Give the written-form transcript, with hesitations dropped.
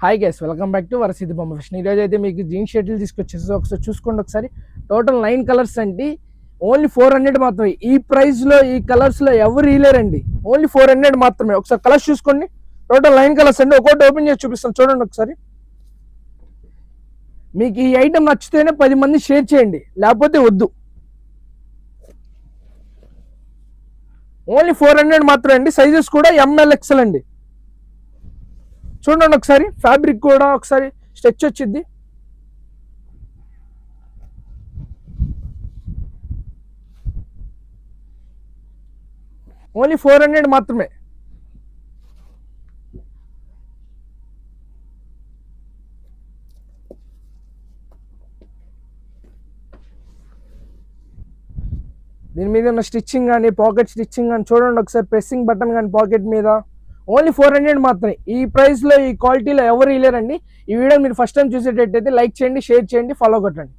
Hi guys, welcome back to Varasiddhi బొమ్మ fashion. ఈరోజు అయితే మీకు జీన్స్ షర్ట్లు తీసుకొచ్చేసి ఒకసారి చూసుకోండి. ఒకసారి టోటల్ 9 కలర్స్ అండి. ఓన్లీ 400 మాత్రమే. ఈ ప్రైస్లో ఈ కలర్స్లో ఎవరు ఇలేరండి. ఓన్లీ 400 మాత్రమే. ఒకసారి కలర్స్ చూసుకోండి. టోటల్ 9 కలర్స్ అండి. ఒక్కొక్కటి ఓపెన్ చేసి చూపిస్తాను, చూడండి ఒకసారి. మీకు ఈ ఐటమ్ నచ్చితేనే 10 మంది షేర్ చేయండి, లేకపోతే వద్దు. ఓన్లీ 400 మాత్రమే అండి. సైజెస్ కూడా ML XL అండి. చూడండి ఒకసారి. ఫ్యాబ్రిక్ కూడా ఒకసారి స్ట్రెచ్ వచ్చింది. ఓన్లీ 400 మాత్రమే. దీని మీద ఉన్న స్టిచ్చింగ్ కానీ, పాకెట్ స్టిచ్చింగ్ కానీ చూడండి ఒకసారి. ప్రెస్సింగ్ బటన్ కానీ పాకెట్ మీద. ఓన్లీ 400 మాత్రమే. ఈ ప్రైస్లో ఈ క్వాలిటీలో ఎవరు ఇలేరండి. ఈ వీడియో మీరు ఫస్ట్ టైం చూసేటట్టయితే లైక్ చేయండి, షేర్ చేయండి, ఫాలో కొట్టండి.